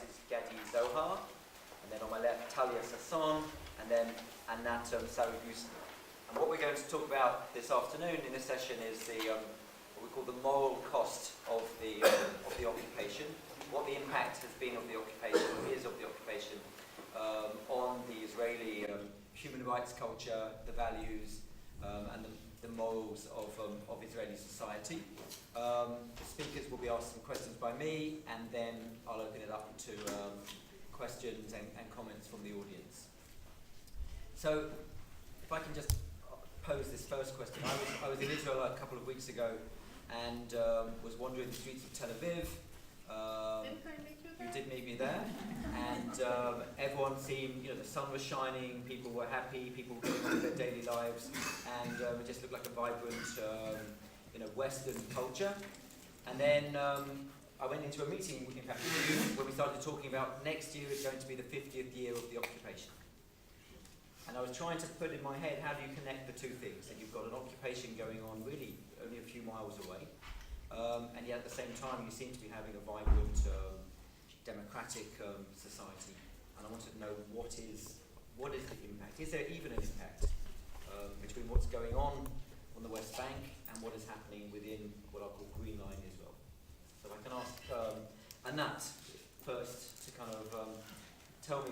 is Gadi, Zohar, and then on my left, Talia, Sasson, and then Anat, Saragusti. And what we're going to talk about this afternoon in this session is the what we call the moral cost of the occupation, what the impact has been of the occupation, or is of the occupation, on the Israeli human rights culture, the values, and the morals of Israeli society. The speakers will be asked some questions by me, and then I'll open it up to questions and comments from the audience. So, if I can just pose this first question. I was in Israel a couple of weeks ago, and was wandering the streets of Tel Aviv. You did meet me there, and everyone seemed, the sun was shining, people were happy, people were going on with their daily lives, and it just looked like a vibrant, Western culture. And then I went into a meeting, in fact, with you, when we started talking about next year is going to be the 50th year of the occupation. And I was trying to put in my head, how do you connect the two things? That you've got an occupation going on really only a few miles away, and yet at the same time you seem to be having a vibrant, democratic society. And I wanted to know what is the impact? Is there even an impact between what's going on the West Bank and what is happening within what I'll call Green Line Israel? So I can ask Anat first to kind of tell me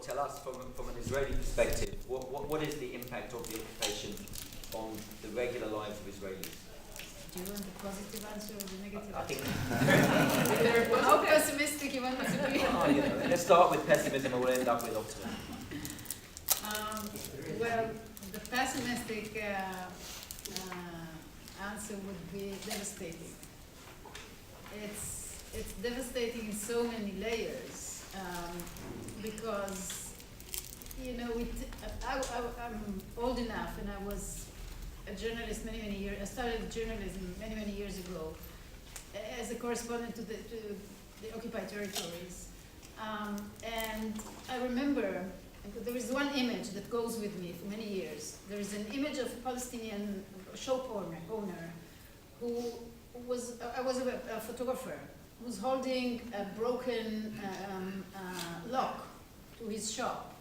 tell us from an Israeli perspective, what is the impact of the occupation on the regular lives of Israelis? Do you want the positive answer or the negative I answer? think How pessimistic you want me to be? Let's start with pessimism and we'll end up with optimism. Well, the pessimistic answer would be devastating. It's devastating in so many layers, because I'm old enough, and I was a journalist many years. I started journalism many years ago as a correspondent to the occupied territories, and I remember there is one image that goes with me for many years. There is an image of a Palestinian shop owner who was a photographer, who was holding a broken lock to his shop,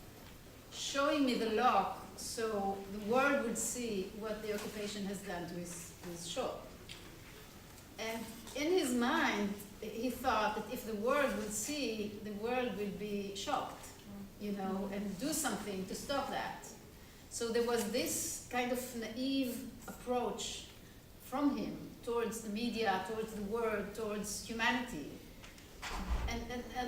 showing me the lock so the world would see what the occupation has done to his shop. And in his mind, he thought that if the world would see, the world will be shocked, and do something to stop that. So there was this kind of naive approach from him towards the media, towards the world, towards humanity, and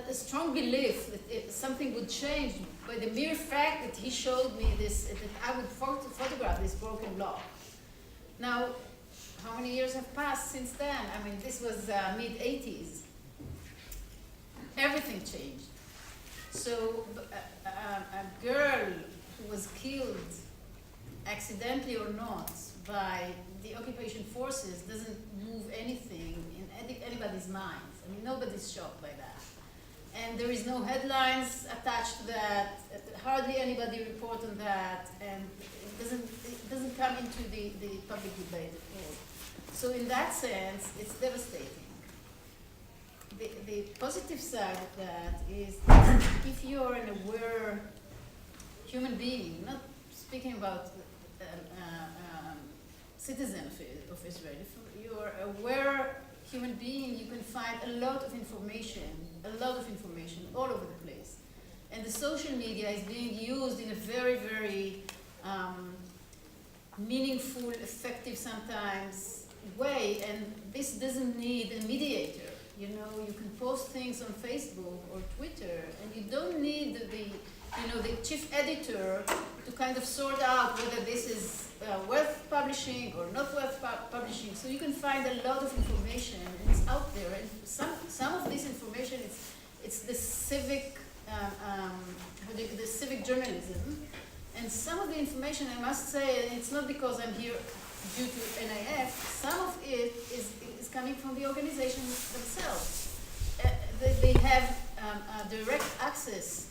a strong belief that something would change by the mere fact that he showed me this, that I would photograph this broken lock. Now, how many years have passed since then? I mean, this was mid-80s. Everything changed. So a girl who was killed, accidentally or not, by the occupation forces doesn't move anything in anybody's minds. I mean, nobody's shocked by that. And there is no headlines attached to that, hardly anybody report on that, and it doesn't come into the public debate at all. So in that sense, it's devastating. The positive side of that is if you're an aware human being, not speaking about citizen of Israel, if you're aware human being, you can find a lot of information all over the place. And the social media is being used in a very, very meaningful, effective sometimes way, and this doesn't need a mediator. You can post things on Facebook or Twitter, and you don't need the chief editor to kind of sort out whether this is worth publishing or not worth publishing. So you can find a lot of information, and it's out there. And some of this information, it's the civic, the civic journalism, and some of the information, I must say, and it's not because I'm here due to NIF, some of it is coming from the organizations themselves. They have direct access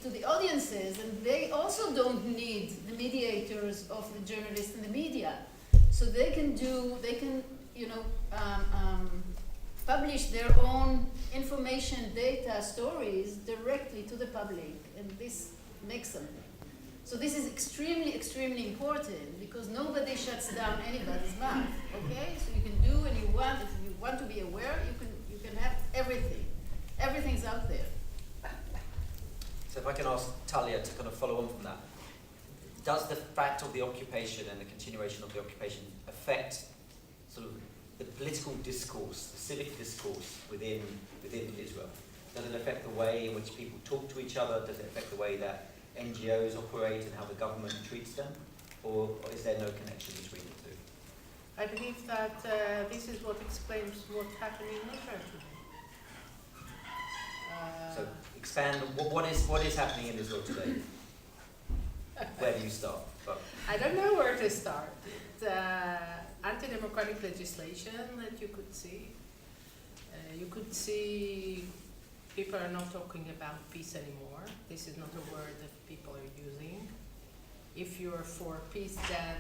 to the audiences, and they also don't need the mediators of the journalists and the media. So they can publish their own information, data, stories directly to the public, and this makes them. So this is extremely, extremely important because nobody shuts down anybody's mouth. Okay, so you can do what you want. If you want to be aware, you can have everything. Everything's out there. So if I can ask Talia to kind of follow on from that, does the fact of the occupation and the continuation of the occupation affect sort of the political discourse, the civic discourse within Israel? Does it affect the way in which people talk to each other? Does it affect the way that NGOs operate and how the government treats them? Or is there no connection between the two? I believe that this is what explains what's happening in Israel today. So expand, what is happening in Israel today? Where do you start? I don't know where to start. It's anti-democratic legislation that you could see. You could see people are not talking about peace anymore. This is not a word that people are using. If you're for peace, then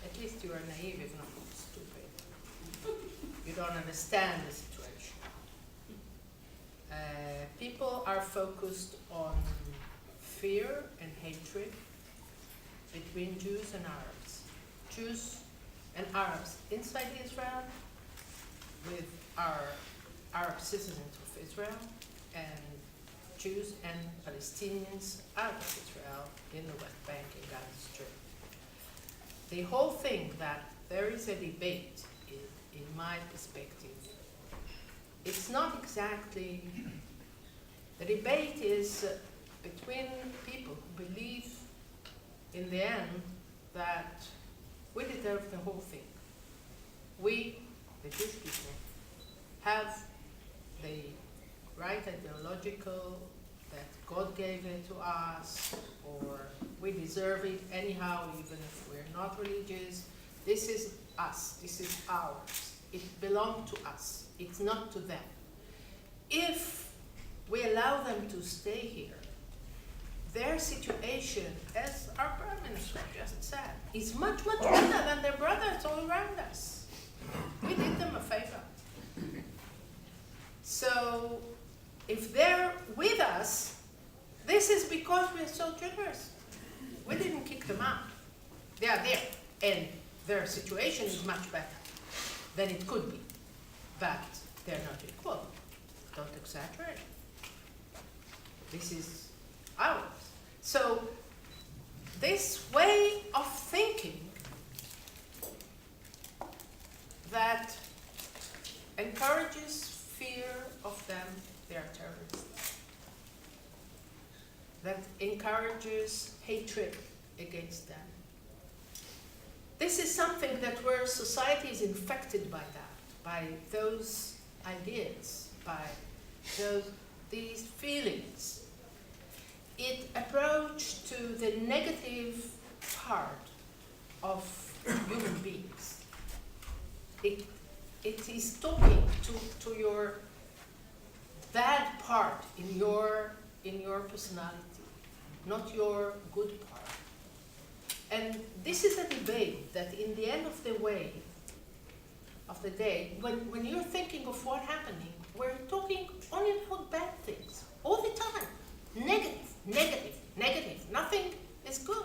at least you are naive, if not stupid. You don't understand the situation. People are focused on fear and hatred between Jews and Arabs. Jews and Arabs inside Israel, with our Arab citizens of Israel, and Jews and Palestinians out of Israel in the West Bank and Gaza Strip. The whole thing that there is a debate, in my perspective, it's not exactly, the debate is between people who believe in the end that we deserve the whole thing. We, the Jewish people, have the right ideological that God gave it to us, or we deserve it anyhow, even if we're not religious. This is us, this is ours. It belongs to us, it's not to them. If we allow them to stay here, their situation, as our Prime Minister just said, is much, much better than their brothers all around us. We did them a favor. So, if they're with us, this is because we're so generous. We didn't kick them out. They are there, and their situation is much better than it could be. But they're not equal. Don't exaggerate. This is ours. So, this way of thinking that encourages fear of them, they are terrorists. That encourages hatred against them. This is something that where society is infected by that, by those ideas, by these feelings. It approached to the negative part of human beings. It is talking to your bad part in your personality, not your good part. And this is a debate that in the end of the day, when you're thinking of what's happening, we're talking only about bad things, all the time. Negative, negative, negative. Nothing is good.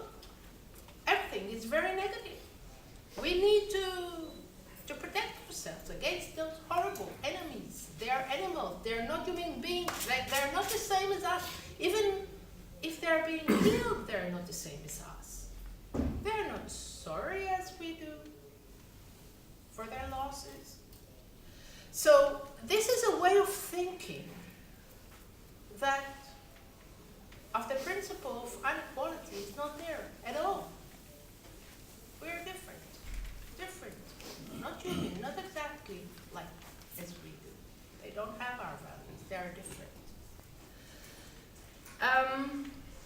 Everything is very negative. We need to protect ourselves against those horrible enemies. They are animals. They're not human beings. They're not the same as us. Even if they're being killed, they're not the same as us. They're not sorry as we do for their losses. So this is a way of thinking that of the principle of inequality is not there at all. We're different. Not human, not exactly like as we do. They don't have our values, they are different.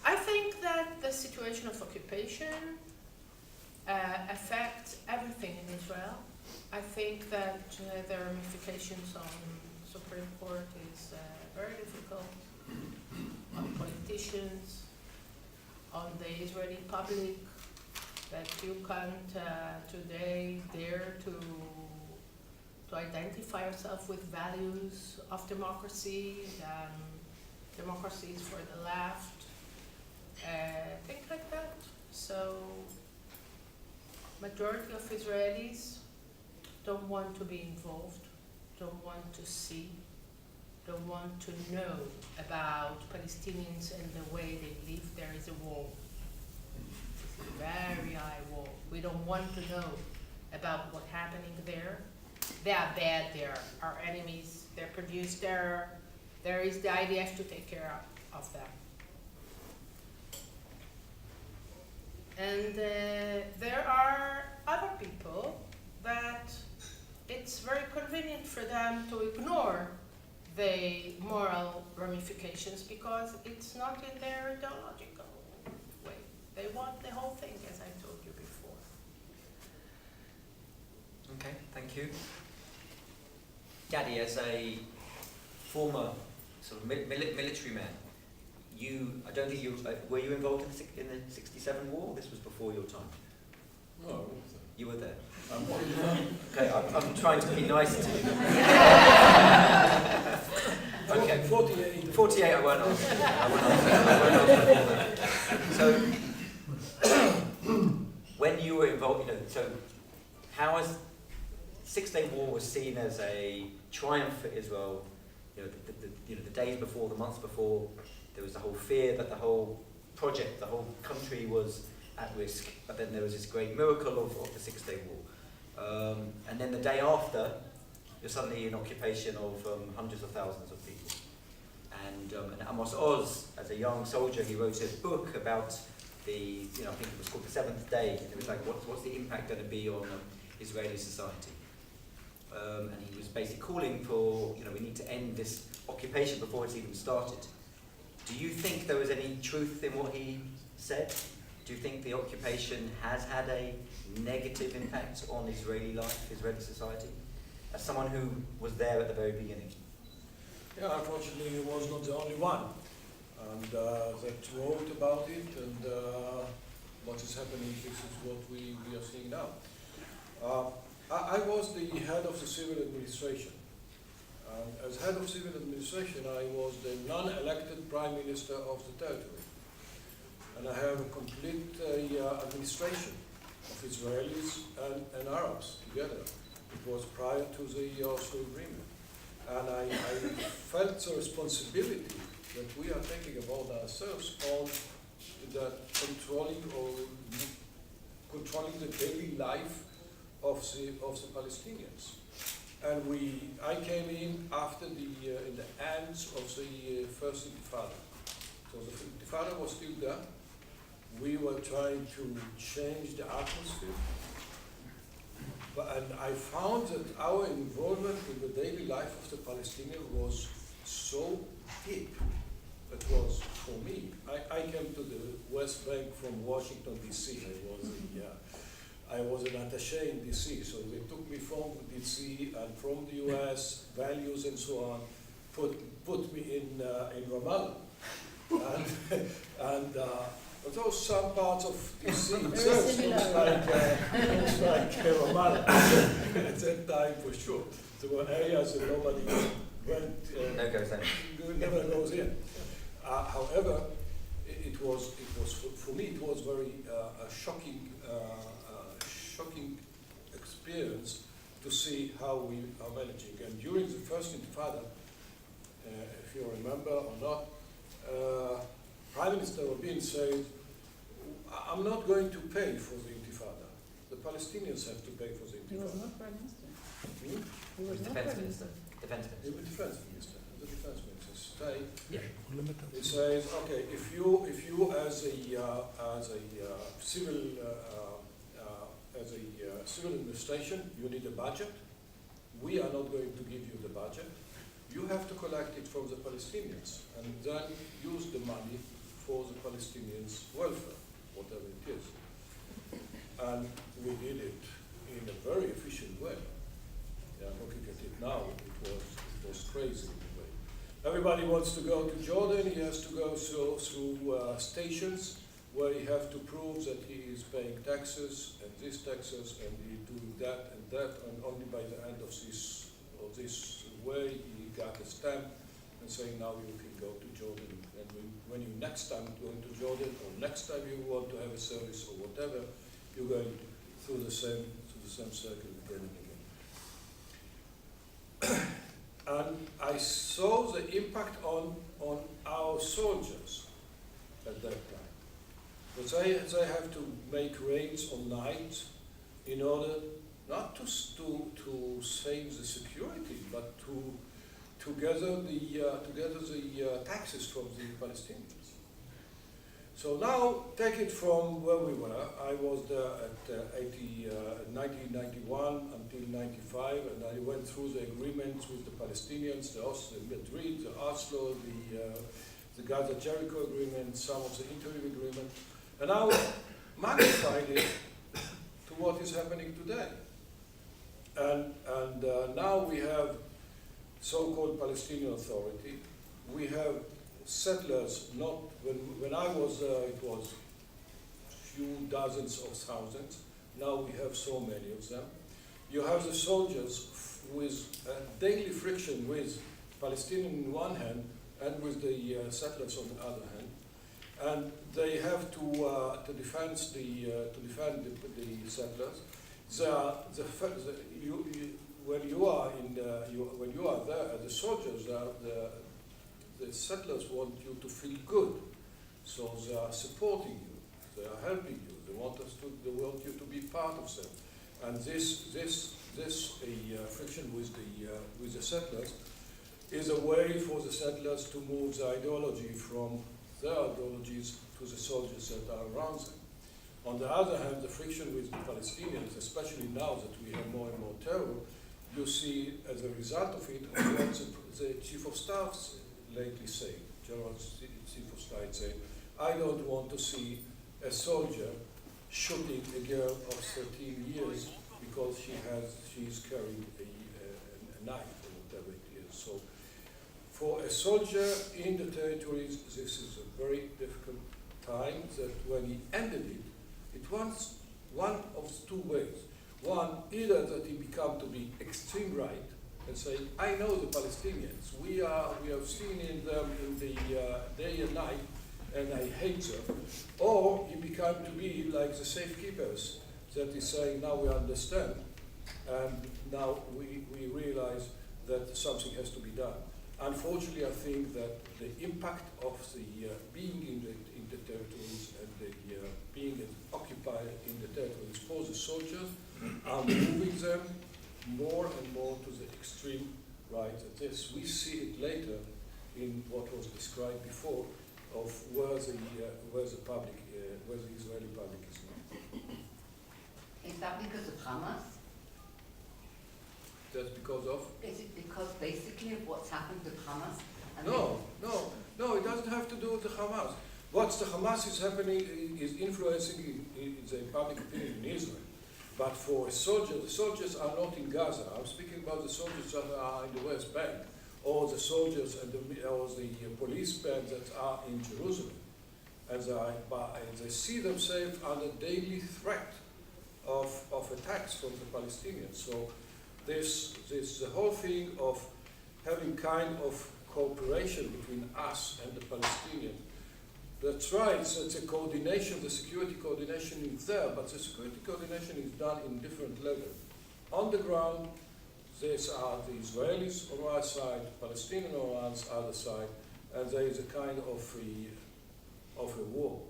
I think that the situation of occupation affects everything in Israel. I think that the ramifications on Supreme Court is very difficult, on politicians, on the Israeli public, that you can't today dare to to identify yourself with values of democracy, democracy is for the left, things like that. So, majority of Israelis don't want to be involved, don't want to see, don't want to know about Palestinians and the way they live. There is a wall. It's a very high wall. We don't want to know about what's happening there. They are bad, they are our enemies, they produce terror. There is the IDF to take care of them. And there are other people that it's very convenient for them to ignore the moral ramifications because it's not in their ideological way. They want the whole thing, as I told you before. Okay, thank you. Gadi, as a former sort of military man, I don't think you, were you involved in the 67 war? This was before your time. No, I wasn't. You were there. Okay. Okay, I'm trying to be nice to you. Okay. 48. 48, I won't ask. I won't ask. So, when you were involved, so how has Six-Day War was seen as a triumph for Israel? The days before, the months before, there was the whole fear that the whole project, the whole country was at risk. But then there was this great miracle of the Six-Day War. And then the day after, you're suddenly in occupation of hundreds of thousands of people. And Amos Oz, as a young soldier, he wrote a book about I think it was called The Seventh Day. And it was like, what's the impact going to be on Israeli society? And he was basically calling for, we need to end this occupation before it's even started. Do you think there was any truth in what he said? Do you think the occupation has had a negative impact on Israeli life, Israeli society? As someone who was there at the very beginning. Yeah, unfortunately, he was not the only one. And that wrote about it, and what is happening, this is what we are seeing now. I was the head of the civil administration. As head of civil administration, I was the non-elected prime minister of the territory. And I have a complete administration of Israelis and Arabs together. It was prior to the Oslo Agreement. And I felt the responsibility that we are taking about ourselves on the controlling the daily life of the Palestinians. And I came in after in the hands of the first Intifada. So the Intifada was still there. We were trying to change the atmosphere. And I found that our involvement in the daily life of the Palestinians was so deep. That was, for me, I came to the West Bank from Washington, D.C. I was an attaché in D.C., so they took me from D.C. and from the U.S., values and so on, put me in Ramallah. And although some parts of D.C. itself looks like Ramallah at that time for sure. There were areas that nobody never goes in. However, it was for me it was very shocking experience to see how we are managing. And during the first Intifada, if you remember or not, Prime Minister Rabin said, "I'm not going to pay for the Intifada. The Palestinians have to pay for the Intifada." He was not Prime Minister. He was Defense Minister. Defense He Minister. was Defense Minister. The Defense Minister said, Yeah. he says, "Okay, if you as a civil administration, you need a budget. We are not going to give you the budget. You have to collect it from the Palestinians and then use the money for the Palestinians' welfare, whatever it is." And we did it in a very efficient way. Yeah, looking at it now, it was crazy in a way. Everybody wants to go to Jordan. He has to go through stations where he has to prove that he is paying taxes and these taxes and he doing that, and only by the end of this this way he got a stamp and saying now you can go to Jordan. And when you next time going to Jordan, or next time you want to have a service or whatever, you're going through the same circle again and again. And I saw the impact on our soldiers at that time. But they have to make raids on night in order not to save the security, but to gather the taxes from the Palestinians. So now, take it from where we were. I was there at 1991 until 95, and I went through the agreements with the Palestinians, the Madrid, the Oslo, the Gaza-Jericho agreement, some of the interim agreement, and now magnified it to what is happening today. And now we have so-called Palestinian Authority. We have settlers, not, when I was there, it was few dozens of thousands. Now we have so many of them. You have the soldiers with daily friction with Palestinians on one hand and with the settlers on the other hand. And they have to defend the settlers. When you are there, the soldiers, the settlers want you to feel good, so they are supporting you, they are helping you, they want you to be part of them, and this friction with the settlers is a way for the settlers to move the ideology from their ideologies to the soldiers that are around them. On the other hand, the friction with the Palestinians, especially now that we have more and more terror, you see as a result of it what the Chief of Staff lately said, General Chief of Staff said, I don't want to see a soldier shooting a girl of 13 years because she is carrying a knife or whatever it is. So for a soldier in the territories, this is a very difficult time that when he ended it, it was one of two ways. One, either that he become to be extreme right and say, I know the Palestinians, we have seen in them in the day and night, and I hate them. Or he became to be like the safekeepers that is saying, now we understand, and now we realize that something has to be done. Unfortunately, I think that the impact of the being in the territories and the being occupied in the territories for the soldiers are moving them more and more to the extreme right. This we see it later in what was described before of where the Israeli public is now. Is that because of Hamas? That's because of? Is it because basically of what's happened with Hamas? And No, it doesn't have to do with the Hamas. What the Hamas is happening is influencing the public opinion in Israel. But for a soldier, the soldiers are not in Gaza. I'm speaking about the soldiers that are in the West Bank, or the soldiers or the police band that are in Jerusalem. And they see themselves under daily threat of attacks from the Palestinians. So the whole thing of having kind of cooperation between us and the Palestinians. That's right, so it's a coordination, the security coordination is there, but the security coordination is done in different levels. On the ground, these are the Israelis on one side, Palestinians on one other side, and there is a kind of a war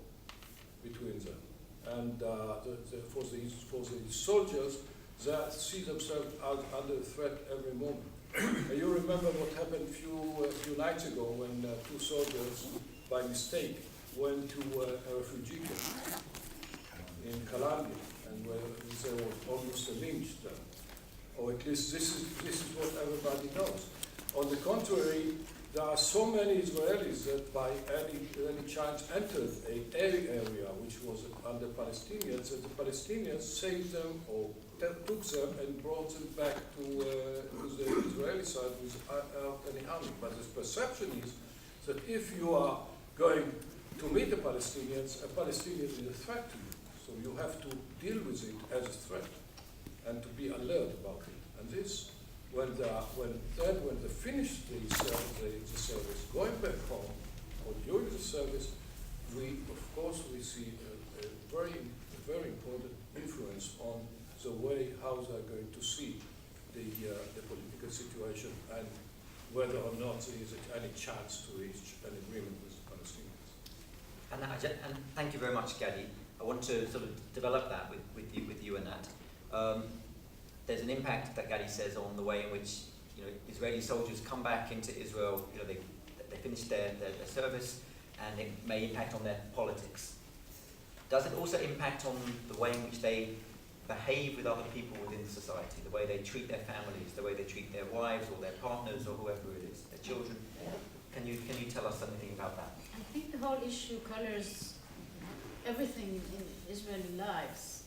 between them. And for the soldiers, they see themselves under threat every moment. You remember what happened a few nights ago when two soldiers, by mistake, went to a refugee camp in Colombia, and where there was almost a lynch there. Or at least this is what everybody knows. On the contrary, there are so many Israelis that by any chance entered an area which was under Palestinians, and the Palestinians saved them or took them and brought them back to the Israeli side without any harm. But the perception is that if you are going to meet the Palestinians, a Palestinian is a threat to you. So you have to deal with it as a threat and to be alert about it. And this, when they finish the service, going back home or during the service, we see a very important influence on the way how they're going to see the political situation and whether or not there is any chance to reach an agreement with the Palestinians. And thank you very much, Gadi. I want to sort of develop that with you, Anat. There's an impact that Gadi says on the way in which Israeli soldiers come back into Israel. They finish their service, and it may impact on their politics. Does it also impact on the way in which they behave with other people within society, the way they treat their families, the way they treat their wives or their partners or whoever it is, their children? Can you tell us something about that? I think the whole issue colors everything in Israeli lives,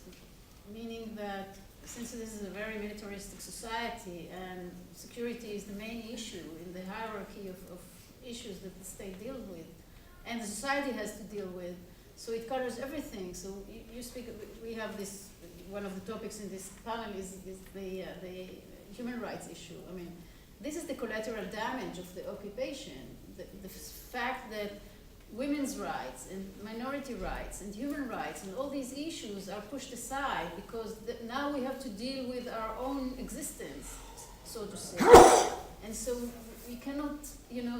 meaning that since this is a very militaristic society and security is the main issue in the hierarchy of issues that the state deals with and the society has to deal with, so it covers everything. So you speak, we have this, one of the topics in this panel is the human rights issue. I mean, this is the collateral damage of the occupation, the fact that women's rights and minority rights and human rights and all these issues are pushed aside because now we have to deal with our own existence, so to say. And so we cannot,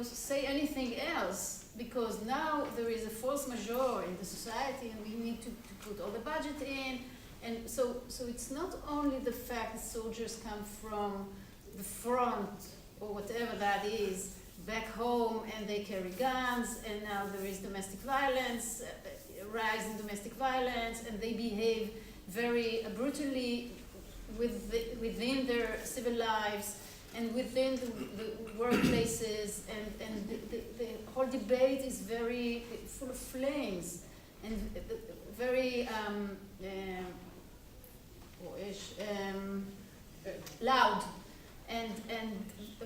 say anything else because now there is a force majeure in the society and we need to put all the budget in. And so it's not only the fact that soldiers come from the front or whatever that is back home and they carry guns and now there is domestic violence, rise in domestic violence, and they behave very brutally within their civil lives and within the workplaces, and the whole debate is very full of flames and very loud and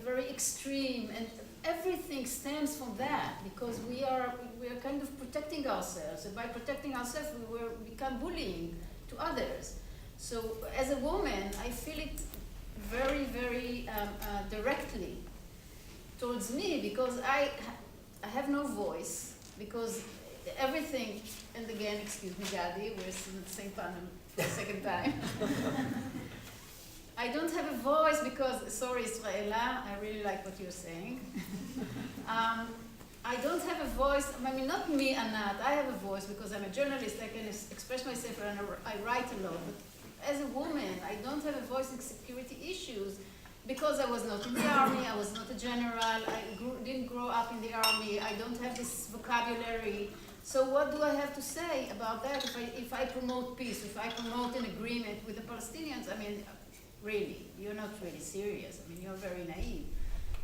very extreme, and everything stems from that because we are kind of protecting ourselves, and by protecting ourselves we become bullying to others. So as a woman, I feel it very, very directly towards me because I have no voice, because everything, and again, excuse me, Gadi, we're still at the same panel for the second time. I don't have a voice because, sorry, Israela, I really like what you're saying. I don't have a voice, I mean, not me, Anat, I have a voice because I'm a journalist, I can express myself and I write a lot. But as a woman, I don't have a voice in security issues because I was not in the army, I was not a general, I didn't grow up in the army, I don't have this vocabulary. So what do I have to say about that if I promote peace, if I promote an agreement with the Palestinians? I mean, really, you're not really serious. I mean, you're very naive.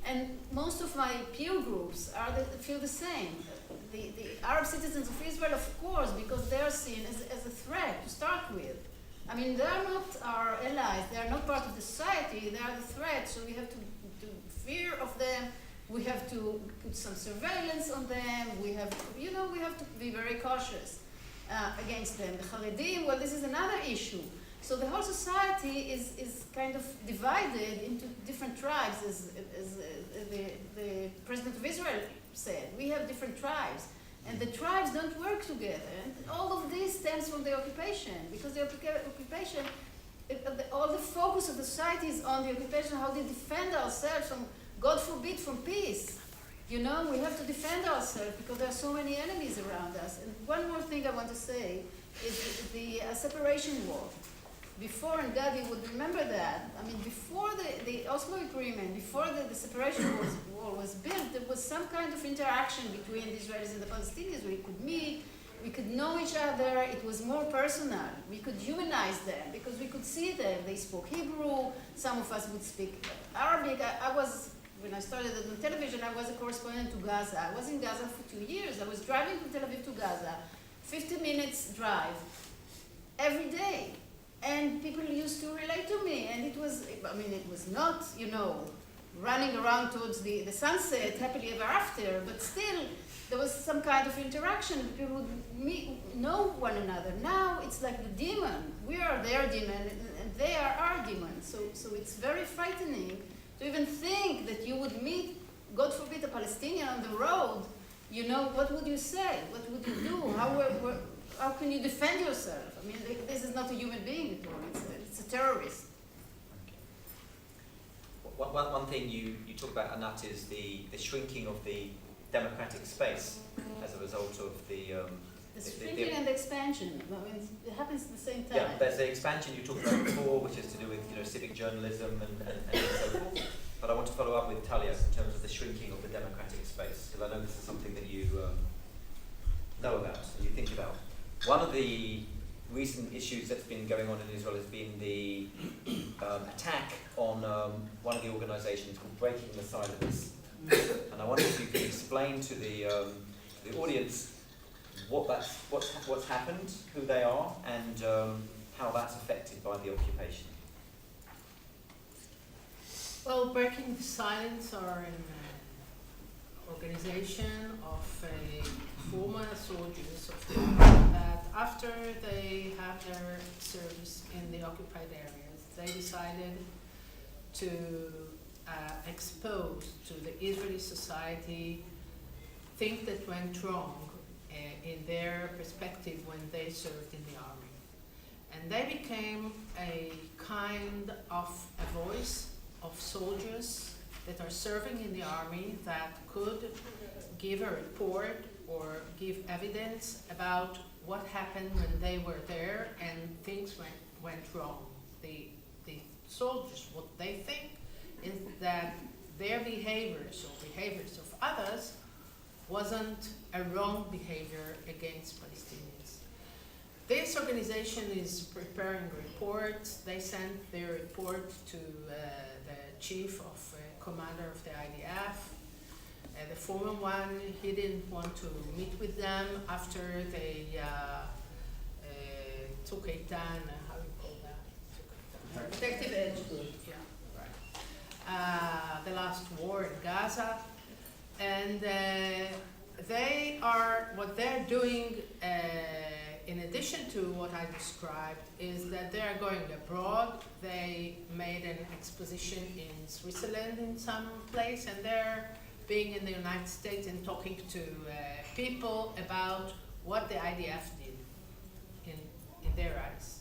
And most of my peer groups feel the same. The Arab citizens of Israel, of course, because they are seen as a threat to start with. I mean, they are not our allies. They are not part of the society. They are the threat. So we have to fear of them. We have to put some surveillance on them. We have to be very cautious against them. The Haredim, well, this is another issue. So the whole society is kind of divided into different tribes, as the president of Israel said. We have different tribes, and the tribes don't work together. And all of this stems from the occupation, because the occupation, all the focus of the society is on the occupation, how they defend ourselves from, God forbid, from peace. We have to defend ourselves because there are so many enemies around us. And one more thing I want to say is the separation war. Before, and Gadi would remember that, I mean, before the Oslo Agreement, before the separation war was built, there was some kind of interaction between the Israelis and the Palestinians. We could meet, we could know each other, it was more personal. We could humanize them because we could see them. They spoke Hebrew, some of us would speak Arabic. When I started on television, I was a correspondent to Gaza. I was in Gaza for 2 years. I was driving from Tel Aviv to Gaza, 50 minutes drive, every day. And people used to relate to me, and it was not, running around towards the sunset, happily ever after, but still, there was some kind of interaction. People would know one another. Now, it's like the demon. We are their demon, and they are our demon. So it's very frightening To even think that you would meet, God forbid, a Palestinian on the road, you know, what would you say? What would you do? How can you defend yourself? I mean, this is not a human being at all. It's a terrorist. One thing you talk about, Anat, is the shrinking of the democratic space as a result of the shrinking and expansion. I mean, it happens at the same time. Yeah, there's the expansion you talked about before, which is to do with civic journalism and so forth. But I want to follow up with Talia in terms of the shrinking of the democratic space, because I know this is something that you know about and you think about. One of the recent issues that's been going on in Israel has been the attack on one of the organizations called Breaking the Silence. And I wonder if you could explain to the audience what's happened, who they are, and how that's affected by the occupation. Well, Breaking the Silence are an organization of former soldiers of Clive that after they have their service in the occupied areas, they decided to expose to the Israeli society things that went wrong in their perspective when they served in the army. And they became a kind of a voice of soldiers that are serving in the army that could give a report or give evidence about what happened when they were there and things went wrong. The soldiers, what they think is that their behaviors or behaviors of others wasn't a wrong behavior against Palestinians. This organization is preparing reports. They sent their report to the chief of commander of the IDF. The former one, he didn't want to meet with them after they took a tan, how do you call that? Protective edge. Yeah, right. The last war in Gaza. And what they're doing, in addition to what I described, is that they are going abroad. They made an exposition in Switzerland in some place, and they're being in the United States and talking to people about what the IDF did in their eyes.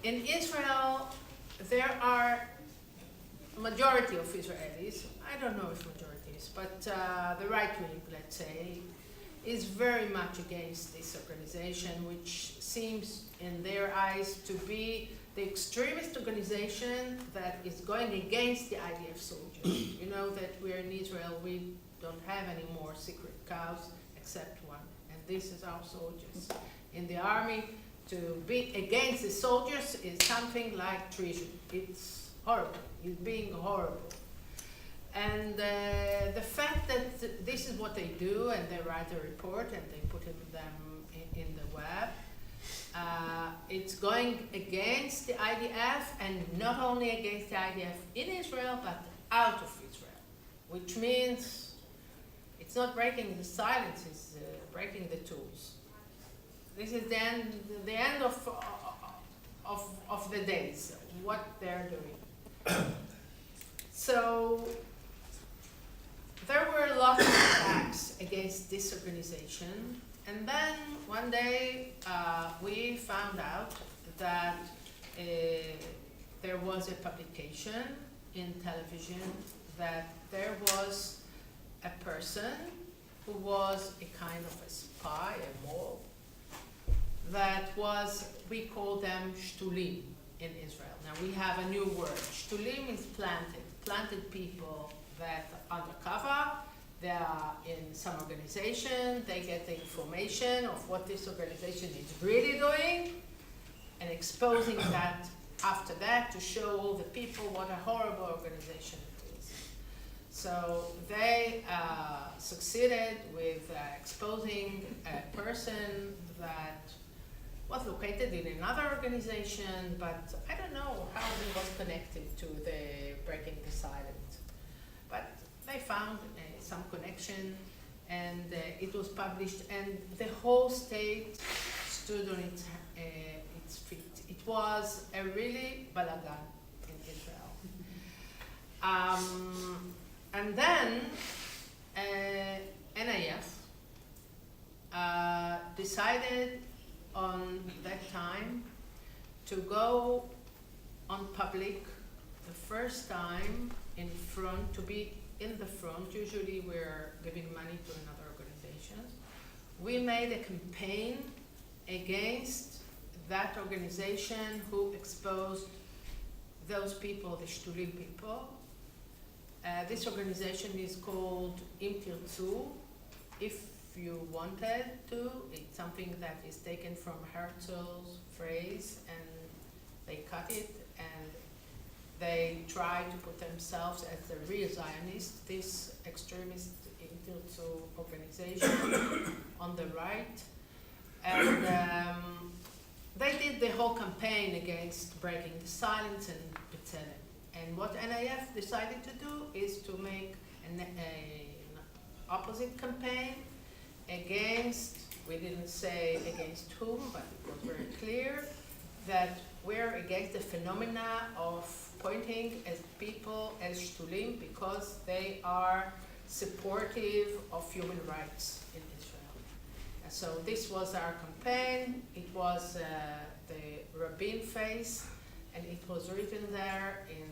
In Israel, there are a majority of Israelis, I don't know if majorities, but the right wing, let's say, is very much against this organization, which seems in their eyes to be the extremist organization that is going against the IDF soldiers. You know that we're in Israel, we don't have any more secret cows except one, and this is our soldiers. In the army, to be against the soldiers is something like treason. It's horrible, it's being horrible. And the fact that this is what they do, and they write a report and they put them in the web, it's going against the IDF, and not only against the IDF in Israel, but out of Israel, which means it's not breaking the silence, it's breaking the tools. This is the end of the days, what they're doing. So there were lots of attacks against this organization, and then one day we found out that there was a publication in television that there was a person who was a kind of a spy, a mole, that was, we call them shtulim in Israel. Now we have a new word. Shtulim means planted people that are undercover. They are in some organization, they get the information of what this organization is really doing, and exposing that after that to show all the people what a horrible organization it is. So they succeeded with exposing a person that was located in another organization, but I don't know how he was connected to the Breaking the Silence. But they found some connection, and it was published, and the whole state stood on its feet. It was a really balagan in Israel. And then NIF decided on that time to go on public the first time in front, to be in the front. Usually we're giving money to another organization. We made a campaign against that organization who exposed those people, the Shtulim people. This organization is called Im Tirtzu. If you wanted to, it's something that is taken from Herzl's phrase, and they cut it, and they try to put themselves as the real Zionists, this extremist Im Tirtzu organization on the right. And they did the whole campaign against breaking the silence and B'Tselem. And what NIF decided to do is to make an opposite campaign against, we didn't say against whom, but it was very clear that we're against the phenomena of pointing at people as Shtulim because they are supportive of human rights in Israel. And so this was our campaign. It was the Rabin face, and it was written there in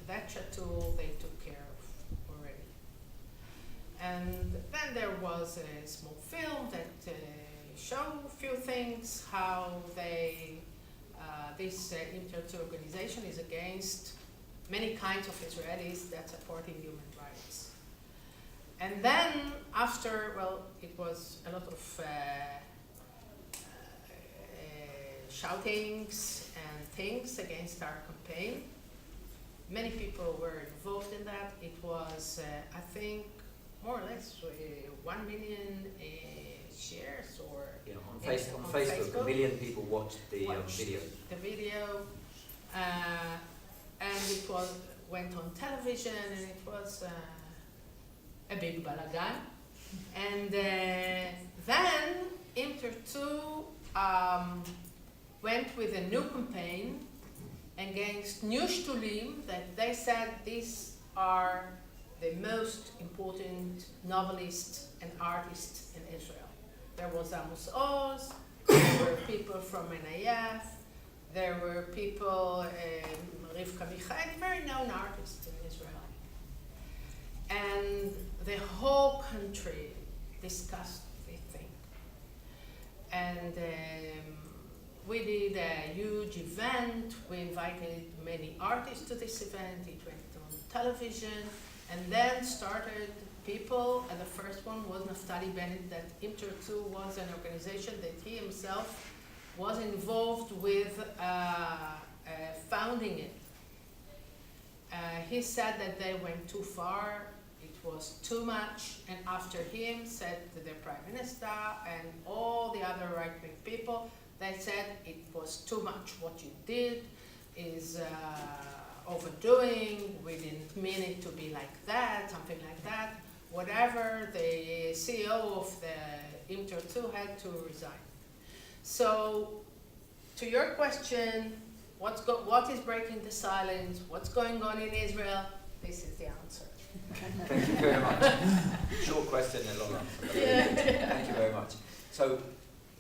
that chatul they took care of already. And then there was a small film that showed a few things, how they, this Im Tirtzu organization is against many kinds of Israelis that supporting human rights. And then after, well, it was a lot of shoutings and things against our campaign. Many people were involved in that. It was, I think, more or less 1 million shares, or Yeah, on Facebook, 1 million people watched the video. The video, and it went on television, and it was a big balagan. And then Im Tirtzu went with a new campaign against new Shtulim, that they said these are the most important novelists and artists in Israel. There was Amos Oz, there were people from NIF, there were people, Rivka Michael, very known artists in Israel. And the whole country discussed the thing. And we did a huge event. We invited many artists to this event. It went on television, and then started people, and the first one was Naftali Bennett, that Im Tirtzu was an organization that he himself was involved with founding it. He said that they went too far, it was too much, and after him said to the Prime Minister and all the other right-wing people, they said it was too much. What you did is overdoing, we didn't mean it to be like that, something like that. Whatever, the CEO of the Im Tirtzu had to resign. So, to your question, what is breaking the silence, what's going on in Israel, this is the answer. Thank you very much. Short question and long answer. Yeah. Thank you very much. So,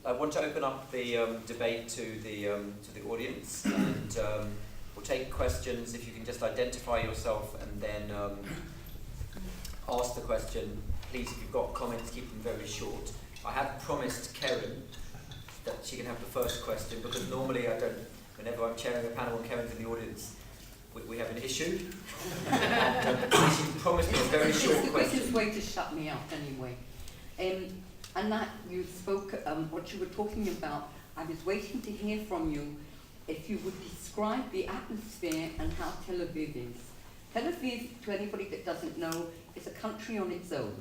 I want to open up the debate to the audience, and we'll take questions. If you can just identify yourself and then ask the question. Please, if you've got comments, keep them very short. I have promised Keren that she can have the first question, because normally I don't, whenever I'm chairing a panel and Keren's in the audience, we have an issue. And she promised me a very short It's the question. quickest way to shut me up anyway. Anat, you spoke, what you were talking about, I was waiting to hear from you if you would describe the atmosphere and how Tel Aviv is. Tel Aviv, to anybody that doesn't know, is a country on its own.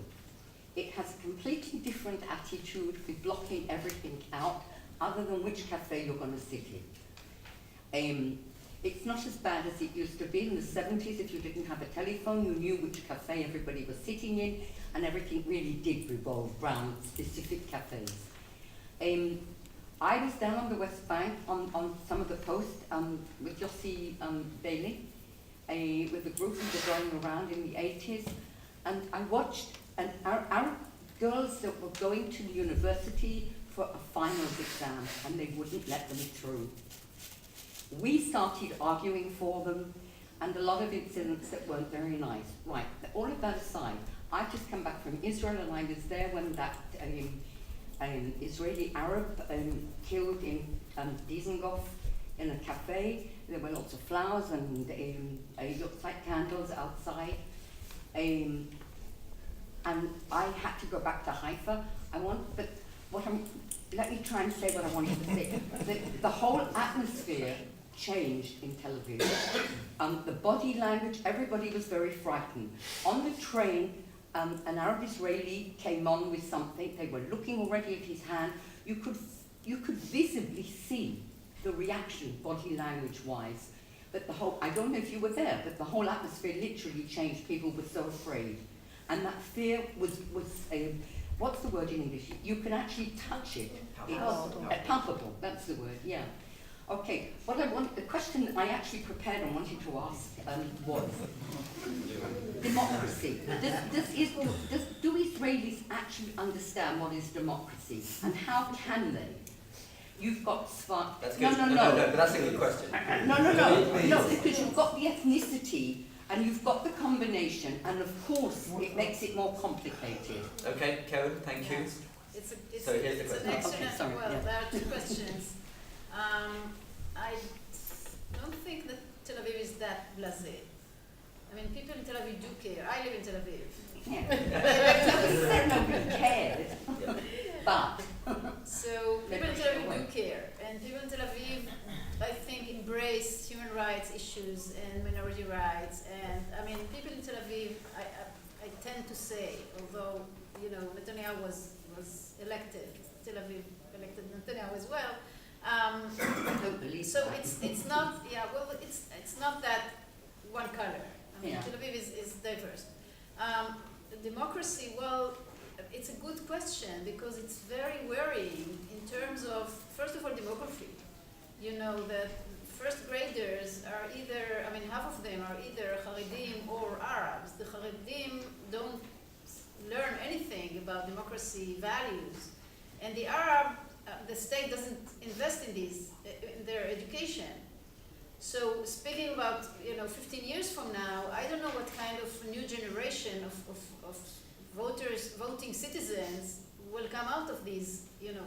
It has a completely different attitude with blocking everything out, other than which cafe you're going to sit in. It's not as bad as it used to be in the 70s. If you didn't have a telephone, you knew which cafe everybody was sitting in, and everything really did revolve around specific cafes. I was down on the West Bank on some of the posts with Yossi Bailey. with a group that were going around in the 80s, and I watched Arab girls that were going to the university for a finals exam, and they wouldn't let them through. We started arguing for them, and a lot of incidents that weren't very nice. Right, all of that aside, I've just come back from Israel, and I was there when that Israeli Arab killed in Dizengoff in a cafe. There were lots of flowers and yucca candles outside. And I had to go back to Haifa. Let me try and say what I wanted to say. The whole atmosphere changed in Tel Aviv. The body language, everybody was very frightened. On the train, an Arab Israeli came on with something. They were looking already at his hand. You could visibly see the reaction, body language-wise. But I don't know if you were there, but the whole atmosphere literally changed. People were so afraid. And that fear was what's the word in English? You can actually touch it. Palpable. Palpable, that's the word, yeah. Okay, the question I actually prepared and wanted to ask was democracy. Do Israelis actually understand what is democracy, and how can they? You've got That's good. No, but that's a good question. No, because you've got the ethnicity and you've got the combination, and of course it makes it more complicated. Okay, Karen, thank you. So here's the question. An excellent, Okay, sorry, well, yeah. there are two questions. I don't think that Tel Aviv is that blasé. I mean, people in Tel Aviv do care. I live in Tel Aviv. Yeah. Nobody cares. Yeah. But So people in Tel Aviv do care, and people in Tel Aviv, I think, embrace human rights issues and minority rights. And I mean, people in Tel Aviv, I tend to say, although Netanyahu was elected, Tel Aviv elected Netanyahu as well. So it's not it's not that one color. I mean, Yeah. Tel Aviv is diverse. Democracy, well, it's a good question because it's very worrying in terms of, first of all, demography. You know that first graders are either, I mean, half of them are either Haredim or Arabs. The Haredim don't learn anything about democracy values, and the Arab, the state doesn't invest in in their education. So speaking about 15 years from now, I don't know what kind of new generation of voting citizens will come out of these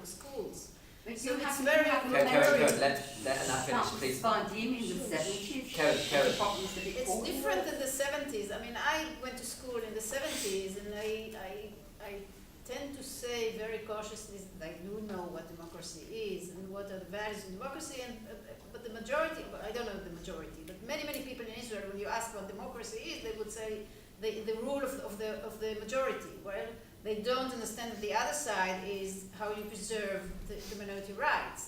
schools. So it's very Karen, let Anat finish, please. in the 70s. Karen. It's different than the 70s. I mean, I went to school in the 70s, and I tend to say very cautiously that I do know what democracy is and what are the values of democracy. But the majority, I don't know the majority, but many people in Israel, when you ask what democracy is, they would say the rule of the majority. Well, they don't understand that the other side is how you preserve the minority rights.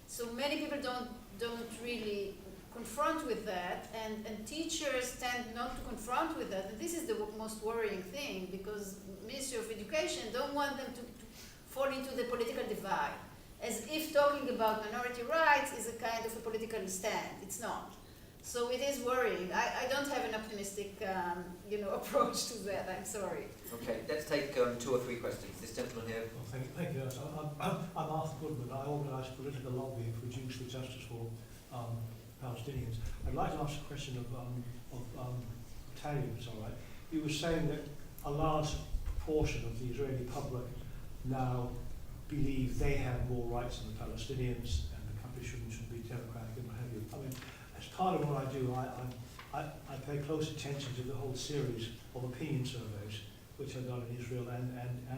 So many people don't really confront with that, and teachers tend not to confront with that. And this is the most worrying thing, because Ministry of Education don't want them to fall into the political divide, as if talking about minority rights is a kind of a political stand. It's not. So it is worrying. I don't have an optimistic approach to that. I'm sorry. Okay, let's take 2 or 3 questions. This gentleman here. Well, thank you. I'm Arthur Goodman. I organise political lobbying for Jews for Justice for Palestinians. I'd like to ask a question of Talia, if it's all right. You were saying that a large portion of the Israeli public now believe they have more rights than the Palestinians, and the country should be democratic and what have you. I mean, as part of what I do, I pay close attention to the whole series of opinion surveys which are done in Israel and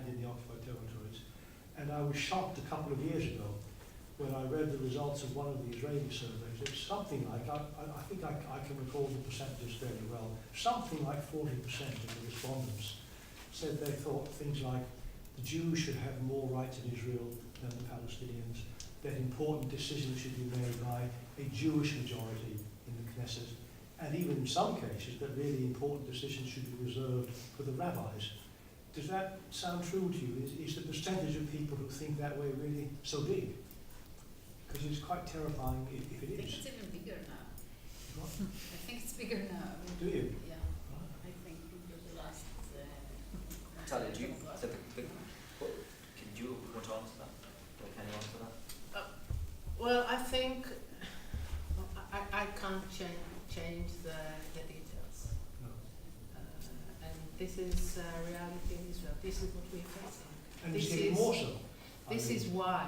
in the occupied territories. And I was shocked a couple of years ago when I read the results of one of the Israeli surveys. It's something like, I think I can recall the percentages fairly well, something like 40% of the respondents said they thought things like the Jews should have more rights in Israel than the Palestinians, that important decisions should be made by a Jewish majority in the Knesset, and even in some cases that really important decisions should be reserved for the rabbis. Does that sound true to you? Is the percentage of people who think that way really so big? Because it's quite terrifying if it I think is. it's even bigger now. What? I think it's bigger now. I Do you? Yeah, Right. I think in the last. Talia, do you want to answer that? Or can you answer that? Well, I think I can't change the details. No. And this is reality in Israel. This is what we're facing. And This it's getting is- more so. This is why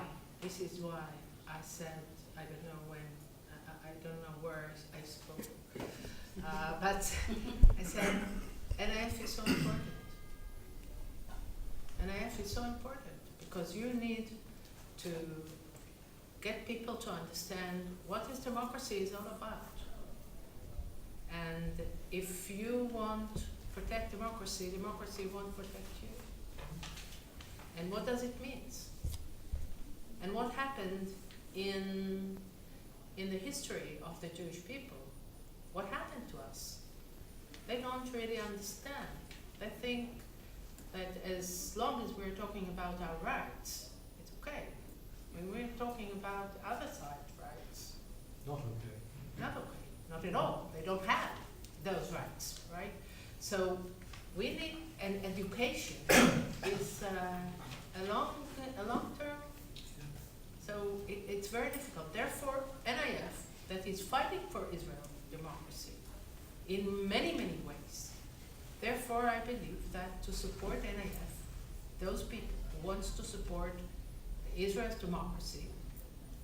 I said, I don't know when, I don't know where I spoke, but I said, NIF is so important. NIF is so important because you need to get people to understand what is democracy is all about. And if you want to protect democracy, democracy won't protect you. And what does it mean? And what happened in the history of the Jewish people? What happened to us? They don't really understand. They think that as long as we're talking about our rights, it's okay. When we're talking about other side rights, Not okay. not okay, not at all. They don't have those rights, right? So we need, and education is a long term. So it's very difficult. Therefore, NIF, that is fighting for Israel democracy in many, many ways. Therefore, I believe that to support NIF, those people who wants to support Israel's democracy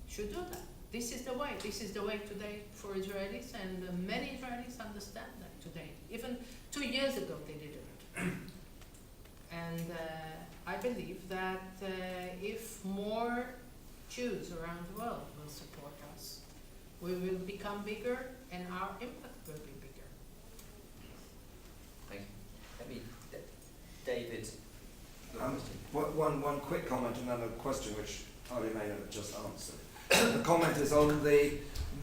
should do that. This is the way. This is the way today for Israelis, and many Israelis understand that today. Even 2 years ago, they didn't. And I believe that if more Jews around the world will support us, we will become bigger and our impact will be bigger. Thank you. Let me, David. One quick comment and then a question which Talia may have just answered. The comment is on the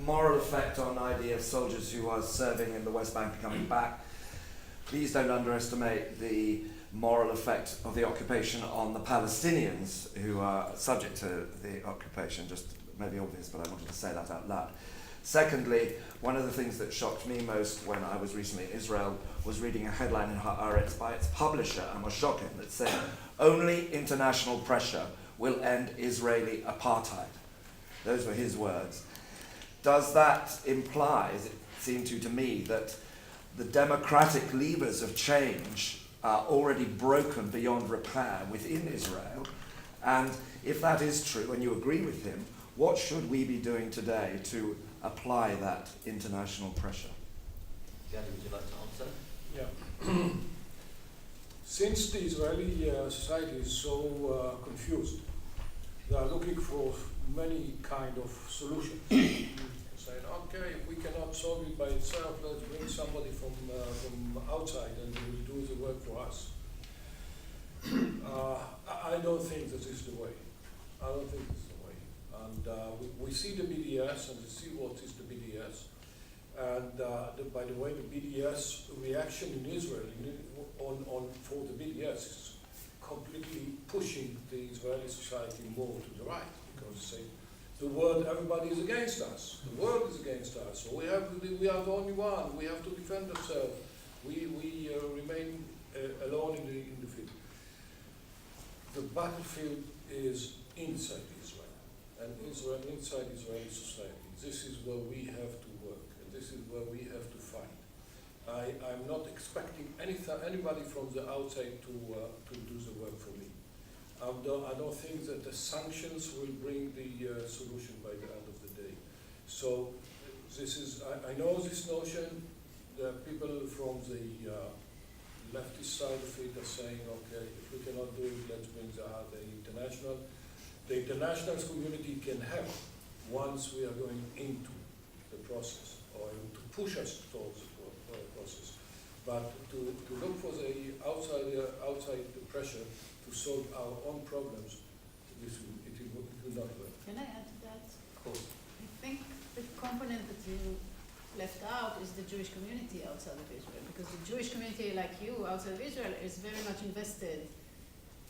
moral effect on IDF soldiers who are serving in the West Bank coming back. Please don't underestimate the moral effect of the occupation on the Palestinians who are subject to the occupation. Just maybe obvious, but I wanted to say that out loud. Secondly, one of the things that shocked me most when I was recently in Israel was reading a headline in Haaretz by its publisher, Amos Shokin, that said, "Only international pressure will end Israeli apartheid." Those were his words. Does that imply, as it seemed to me, that the democratic levers of change are already broken beyond repair within Israel? And if that is true, and you agree with him, what should we be doing today to apply that international pressure? Gadi, would you like to answer? Yeah. Since the Israeli society is so confused, they are looking for many kind of solutions. Saying, okay, if we cannot solve it by itself, let's bring somebody from outside and they will do the work for us. I don't think that is the way. I don't think it's the way. And we see the BDS and we see what is the BDS. And by the way, the BDS reaction in Israel for the BDS is completely pushing the Israeli society more to the right, because say the world, everybody is against us. The world is against us. So we are the only one. We have to defend ourselves. We remain alone in the field. The battlefield is inside Israel, and inside Israeli society. This is where we have to work, and this is where we have to fight. I'm not expecting anybody from the outside to do the work for me. I don't think that the sanctions will bring the solution by the end of the day. So this is, I know this notion that people from the leftist side of it are saying, okay, if we cannot do it, let's bring the international. The international community can help once we are going into the process, or to push us towards the process. But to look for the outside pressure to solve our own problems, it will not work. Can I add to that? Of course. I think the component that you left out is the Jewish community outside of Israel, because the Jewish community, like you, outside of Israel, is very much invested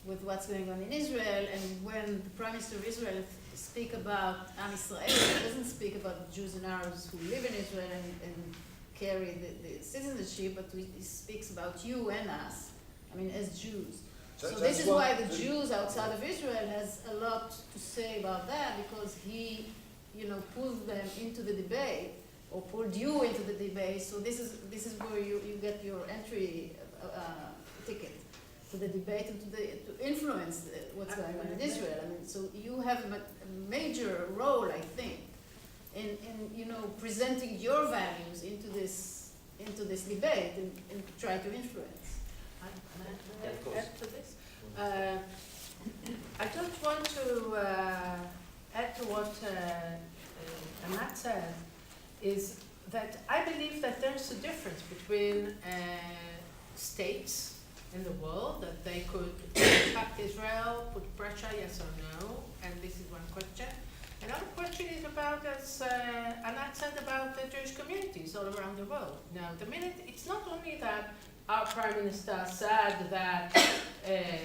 with what's going on in Israel. And when the Prime Minister of Israel speaks about Am Israel, he doesn't speak about Jews and Arabs who live in Israel and carry the citizenship, but it speaks about you and us, I mean, as Jews. So this is why the Jews outside of Israel has a lot to say about that, because he, pulled them into the debate, or pulled you into the debate. So this is where you get your entry ticket to the debate and to influence what's going on in Israel. I mean, so you have a major role, I think, in presenting your values into this debate and try to influence. Yeah, of course. Add to this? I just want to add to what Anat said, is that I believe that there's a difference between states in the world, that they could attack Israel, put pressure, yes or no, and this is one question. Another question is about, as Anat said, about the Jewish communities all around the world. Now, it's not only that our Prime Minister said that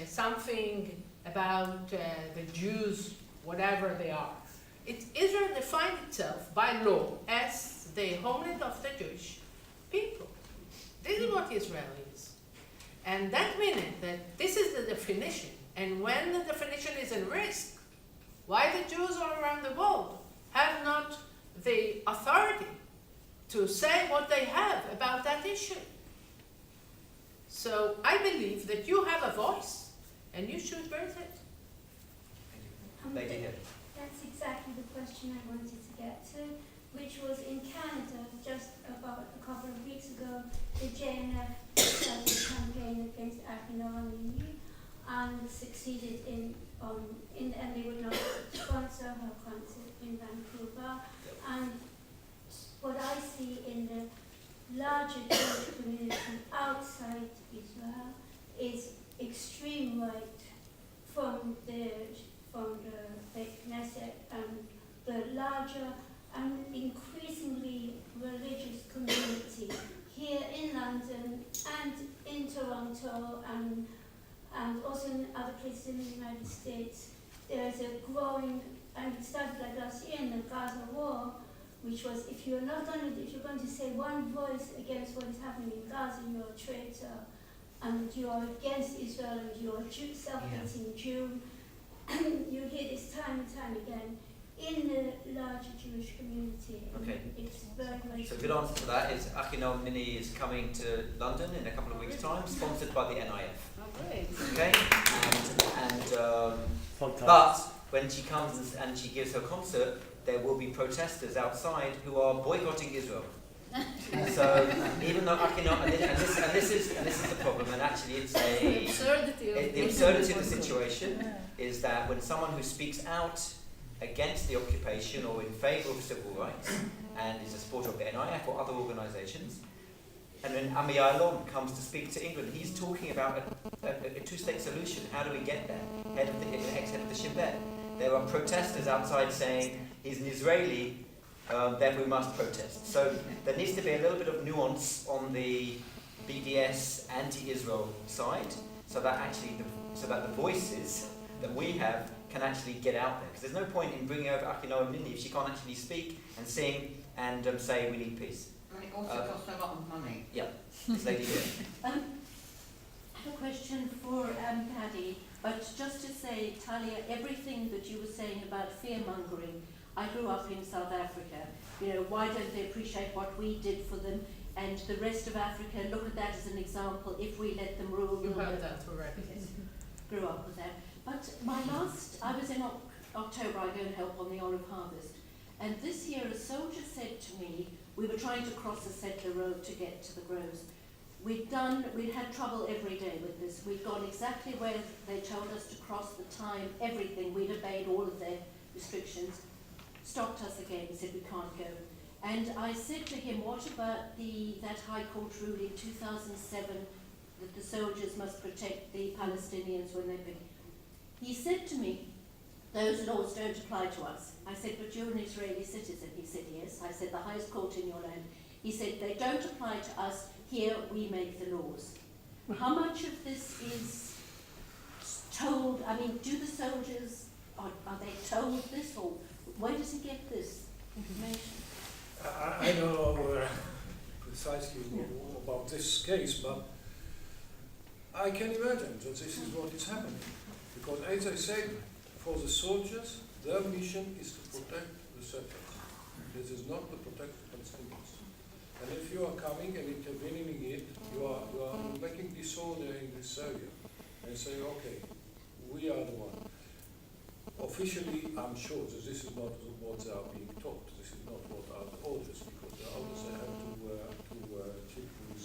something about the Jews, whatever they are. Israel defined itself by law as the homeland of the Jewish people. This is what Israel is. And that means that this is the definition. And when the definition is in risk, why the Jews all around the world have not the authority to say what they have about that issue? So I believe that you have a voice, and you should raise it. Lady here. That's exactly the question I wanted to get to, which was in Canada, just about a couple of weeks ago, the JNF started a campaign against Yachad-NIF and succeeded and they would not sponsor her concert in Vancouver. And what I see in the larger Jewish community outside Israel is extreme right from the Knesset and the larger and increasingly religious community here in London and in Toronto and also in other places in the United States. There is a growing, and it started like last year in the Gaza war, which was if you're going to say one voice against what is happening in Gaza, you're a traitor, and you are against Israel, and you're a self-hating Jew. You hear this time and time again in the larger Jewish community. Okay. It's very, very So a good answer to that is Yachad-NIF is coming to London in a couple of weeks' time, sponsored by the NIF. Oh, great. Okay? But when she comes and she gives her concert, there will be protesters outside who are boycotting Israel. So even though Yachad-NIF, and this is the problem, and actually it's The absurdity of the situation is that when someone who speaks out against the occupation or in favour of civil rights and is a supporter of the NIF or other organisations, and when Ami Alon comes to speak to England, he's talking about a two-state solution. How do we get there? Ex-head of the Shin Bet. There are protesters outside saying he's an Israeli, then we must protest. So there needs to be a little bit of nuance on the BDS anti-Israel side, so that the voices that we have can actually get out there. Because there's no point in bringing over Yachad-NIF if she can't actually speak and sing and say we need peace. And it also costs a lot of money. Yeah, this lady here. I have a question for Gadi, but just to say, Talia, everything that you were saying about fear-mongering, I grew up in South Africa. Why don't they appreciate what we did for them? And the rest of Africa, look at that as an example. If we let them rule, You heard that already. Yes, grew up with that. But I was in October, I go and help on the olive harvest. And this year a soldier said to me, we were trying to cross the settler road to get to the groves. We'd had trouble every day with this. We'd gone exactly where they told us to cross, the time, everything. We'd obeyed all of their restrictions. Stopped us again, said we can't go. And I said to him, what about that High Court ruling 2007 that the soldiers must protect the Palestinians when they pick? He said to me, those laws don't apply to us. I said, but you're an Israeli citizen. He said, yes. I said, the highest court in your land. He said, they don't apply to us. Here we make the laws. How much of this is told? I mean, do the soldiers, are they told this, or where does he get this information? I know precisely about this case, but I can imagine that this is what is happening. Because as I said, for the soldiers, their mission is to protect the settlers. This is not to protect the Palestinians. And if you are coming and intervening in it, you are making disorder in this area and say, okay, we are the one. Officially, I'm sure that this is not what they are being taught. This is not what are the orders, because the orders they have to keep with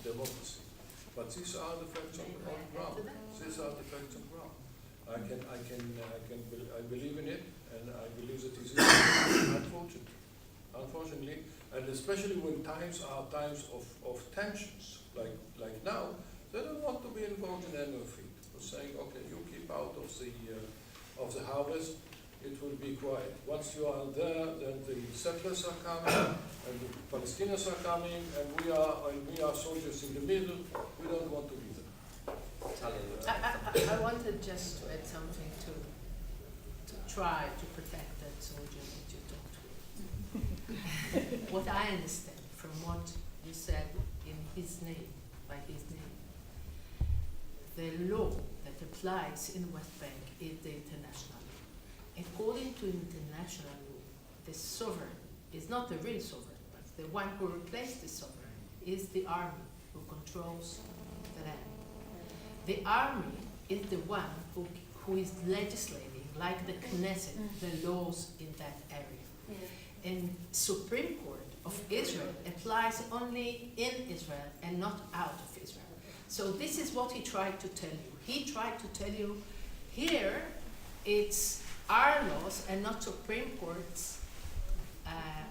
democracy. But these are the facts on ground. These are the facts on ground. I believe in it, and I believe that it is unfortunately, and especially when times are times of tensions, like now, they don't want to be involved in any of it. They're saying, okay, you keep out of the harvest, it will be quiet. Once you are there, then the settlers are coming, and the Palestinians are coming, and we are soldiers in the middle. We don't want to be there. I wanted just to add something to try to protect that soldier that you talked with. What I understand from what you said in his name, by his name, the law that applies in the West Bank is the international law. According to international law, the sovereign is not the real sovereign, but the one who replaced the sovereign is the army who controls the land. The army is the one who is legislating, like the Knesset, the laws in that area. Yeah. And Supreme Court of Israel applies only in Israel and not out of Israel. So this is what he tried to tell you. He tried to tell you, here it's our laws and not Supreme Court's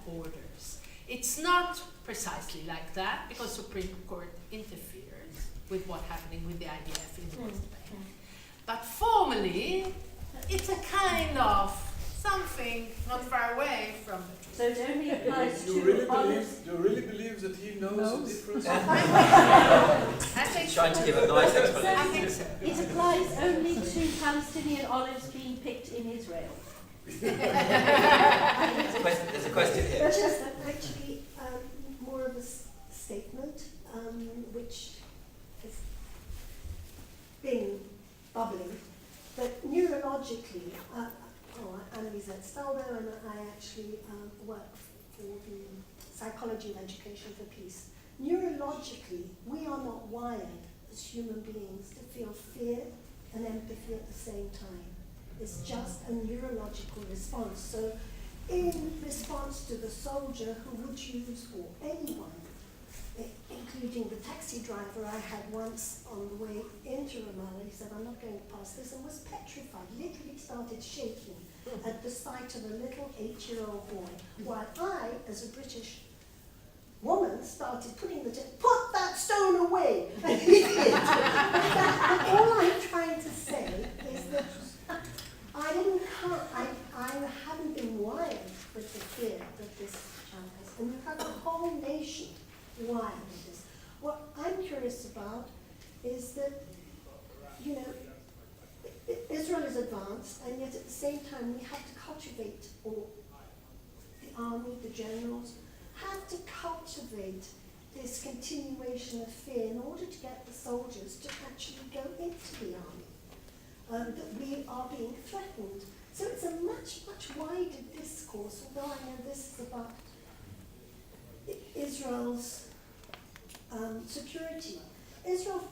orders. It's not precisely like that, because Supreme Court interferes with what's happening with the IDF in the West Bank. But formally, it's a kind of something not far away from the truth. So it only applies Do to you really olives. believe that he knows the difference? I think Trying to give a nice I explanation. think so. It applies only to Palestinian olives being picked in Israel. There's a question here. That's just actually more of a statement, which has been bubbling, but neurologically, I'm Lisette Staldo, and I actually work for the Psychology and Education for Peace. Neurologically, we are not wired as human beings to feel fear and empathy at the same time. It's just a neurological response. So in response to the soldier who would use, or anyone, including the taxi driver I had once on the way into Ramallah, he said, I'm not going to pass this, and was petrified, literally started shaking at the sight of a little 8-year-old boy, while I, as a British woman, started putting put that stone away, and he did. And all I'm trying to say is that I haven't been wired with the fear that this child has, and you have a whole nation wired with this. What I'm curious about is that, Israel is advanced, and yet at the same time we have to cultivate, or the army, the generals, have to cultivate this continuation of fear in order to get the soldiers to actually go into the army, that we are being threatened. So it's a much, much wider discourse, although I know this is about Israel's security. Israel,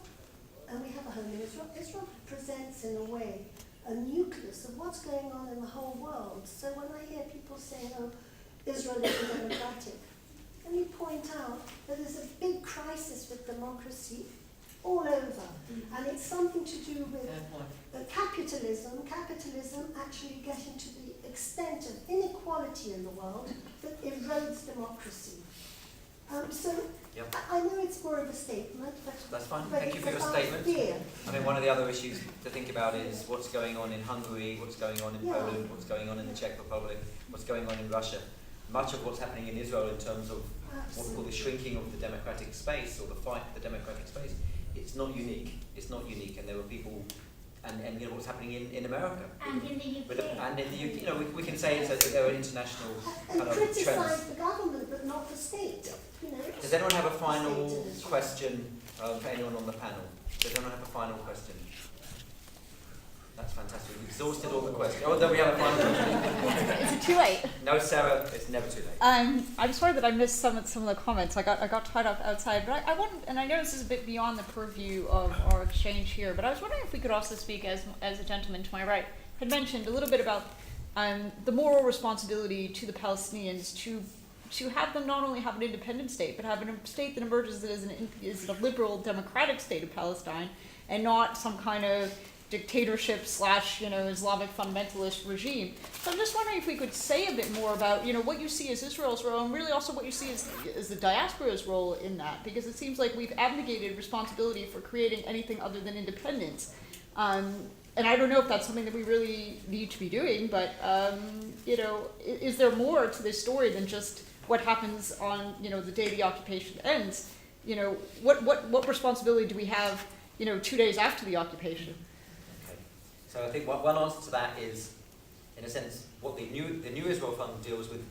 and we have a home in Israel, Israel presents in a way a nucleus of what's going on in the whole world. So when I hear people saying, oh, Israel isn't democratic, let me point out that there's a big crisis with democracy all over. And it's something to do with capitalism actually getting to the extent of inequality in the world that erodes democracy. Yep. I know it's more of a statement, but That's fine. but Thank you it's for your about statement. fear. I mean, one of the other issues to think about is what's going on in Hungary, what's going on in Yeah. Poland, what's going on in the Czech Republic, what's going on in Russia. Much of what's happening in Israel in terms of what we call the shrinking of the democratic space, or the fight for the democratic space, it's not unique. It's not unique, and there are people and you know what's happening in America. And in the UK. And in the UK, you know, we can say there are international And kind of criticise trends. the government, but not the state. You know. Does anyone have a final question for anyone on the panel? Does anyone have a final question? That's fantastic. We've exhausted all the questions. Oh, then we have a final question. Is it too late? No, Sarah, it's never too late. I'm sorry that I missed some of the comments. I got tied up outside, but I wanted, and I know this is a bit beyond the purview of our exchange here, but I was wondering if we could also speak, as a gentleman to my right had mentioned, a little bit about the moral responsibility to the Palestinians to have them not only have an independent state, but have a state that emerges as a liberal democratic state of Palestine, and not some kind of dictatorship / Islamic fundamentalist regime. So I'm just wondering if we could say a bit more about what you see as Israel's role, and really also what you see as the diaspora's role in that, because it seems like we've abnegated responsibility for creating anything other than independence. And I don't know if that's something that we really need to be doing, but is there more to this story than just what happens on the day the occupation ends? What responsibility do we have 2 days after the occupation? So I think one answer to that is, in a sense, what the new Israel Fund deals with,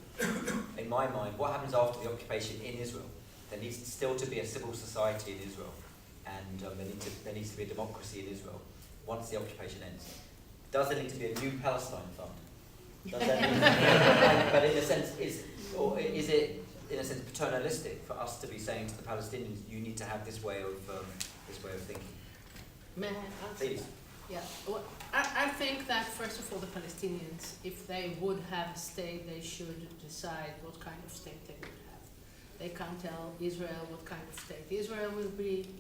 in my mind, what happens after the occupation in Israel. There needs still to be a civil society in Israel, and there needs to be a democracy in Israel once the occupation ends. Does there need to be a new Palestine fund? Does there need, but in a sense, is it in a sense paternalistic for us to be saying to the Palestinians, you need to have this way of thinking? May I answer? Please. Yeah, well, I think that first of all the Palestinians, if they would have a state, they should decide what kind of state they would have. They can't tell Israel what kind of state Israel will be.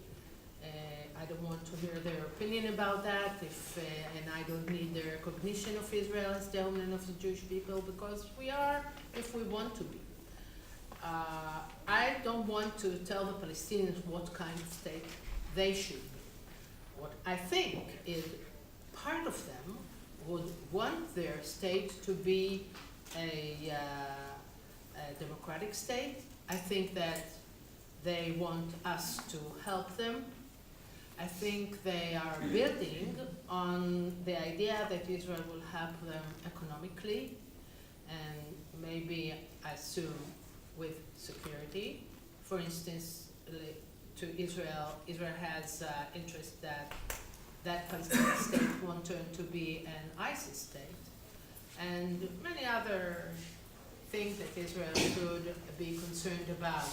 I don't want to hear their opinion about that, and I don't need their recognition of Israel as the homeland of the Jewish people, because we are, if we want to be. I don't want to tell the Palestinians what kind of state they should be. What I think is part of them would want their state to be a democratic state. I think that they want us to help them. I think they are building on the idea that Israel will help them economically and maybe, I assume, with security. For instance, to Israel has interest that Palestinian state won't turn to be an ISIS state, and many other things that Israel should be concerned about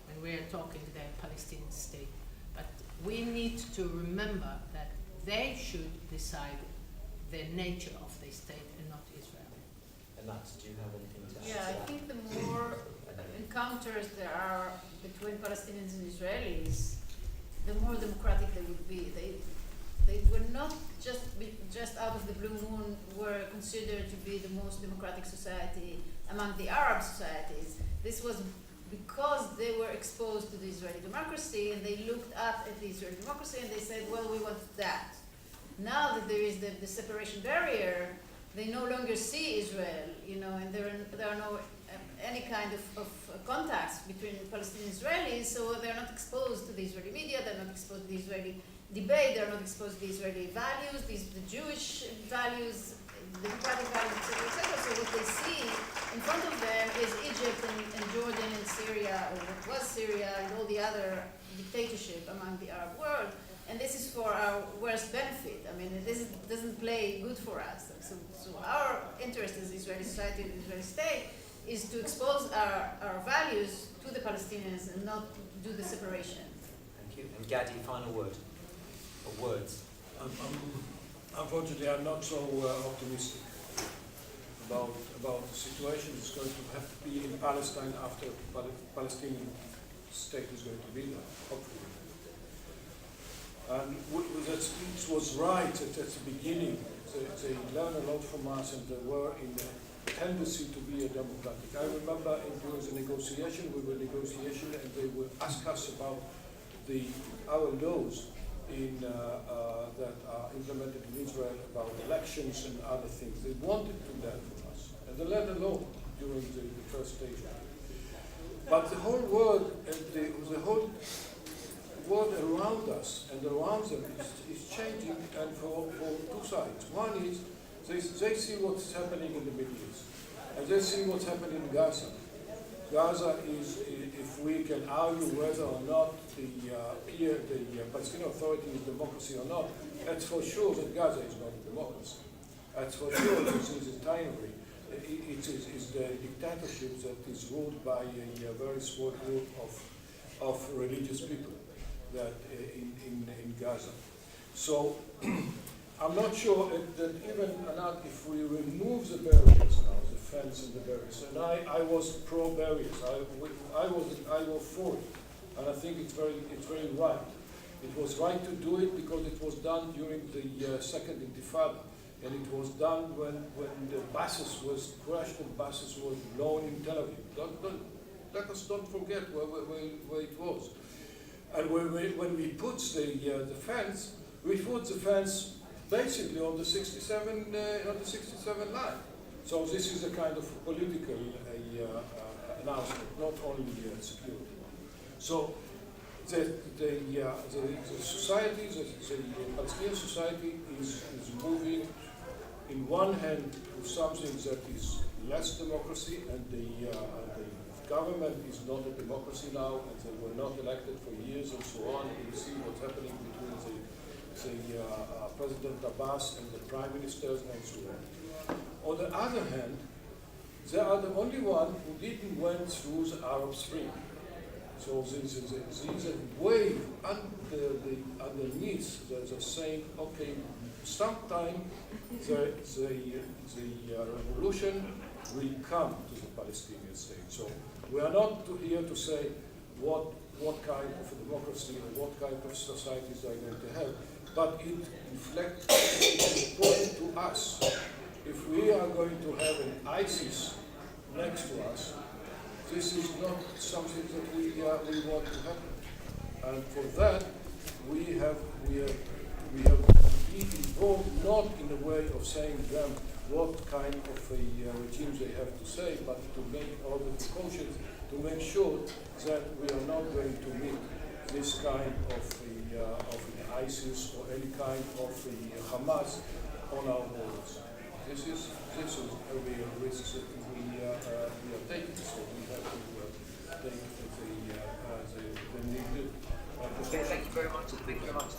when we are talking the Palestinian state. But we need to remember that they should decide the nature of the state and not Israel. And Matt, do you have anything to add? Yeah, I think the more encounters there are between Palestinians and Israelis, the more democratic they would be. They would not just out of the blue moon were considered to be the most democratic society among the Arab societies. This was because they were exposed to the Israeli democracy, and they looked up at the Israeli democracy and they said, well, we want that. Now that there is the separation barrier, they no longer see Israel, and there are no any kind of contacts between Palestinian and Israelis, so they're not exposed to the Israeli media, they're not exposed to the Israeli debate, they're not exposed to the Israeli values, the Jewish values, democratic values, etc. So what they see in front of them is Egypt and Jordan and Syria, or what was Syria, and all the other dictatorship among the Arab world. And this is for our worst benefit. I mean, this doesn't play good for us. So our interest as Israeli society and Israeli state is to expose our values to the Palestinians and not do the separation. Thank you. And Gadi, final word, or words. Unfortunately, I'm not so optimistic about the situation that's going to have to be in Palestine after Palestinian state is going to be there, hopefully. And that speech was right at the beginning. They learned a lot from us, and they were in the tendency to be a democratic. I remember during the negotiation, and they would ask us about our laws that are implemented in Israel about elections and other things. They wanted to learn from us, and they learned a lot during the first stage. But the whole world, the whole world around us and around them is changing, and for two sides. One is they see what's happening in the Middle East, and they see what's happening in Gaza. Gaza is, if we can argue whether or not the Palestinian Authority is democracy or not, that's for sure that Gaza is not a democracy. That's for sure. This is entirely. It is the dictatorship that is ruled by a very small group of religious people that in Gaza. So I'm not sure that even Anat, if we remove the barriers now, the fence and the barriers, and I was pro barriers, I was for it, and I think it's very right. It was right to do it because it was done during the Second Intifada, and it was done when the buses was crashed and buses was blown in Tel Aviv. Let us don't forget where it was. And when we put the fence, we put the fence basically on the 67 line. So this is a kind of political announcement, not only security. So the society, the Palestinian society is moving in one hand to something that is less democracy, and the government is not a democracy now, and they were not elected for years and so on. You see what's happening between the President Abbas and the prime ministers and so on. On the other hand, they are the only one who didn't went through the Arab Spring. So there's a wave underneath. They're saying, okay, sometime the revolution will come to the Palestinian state. So we are not here to say what kind of a democracy or what kind of societies they are going to have, but it's important to us. If we are going to have an ISIS next to us, this is not something that we want to happen. And for that, we have to be involved, not in a way of saying them what kind of a regime they have to say, but to make all the precautions to make sure that we are not going to meet this kind of an ISIS or any kind of a Hamas on our borders. This is a real risk that we are taking, so we have to take the need to. Okay, thank you very much. Thank you very much.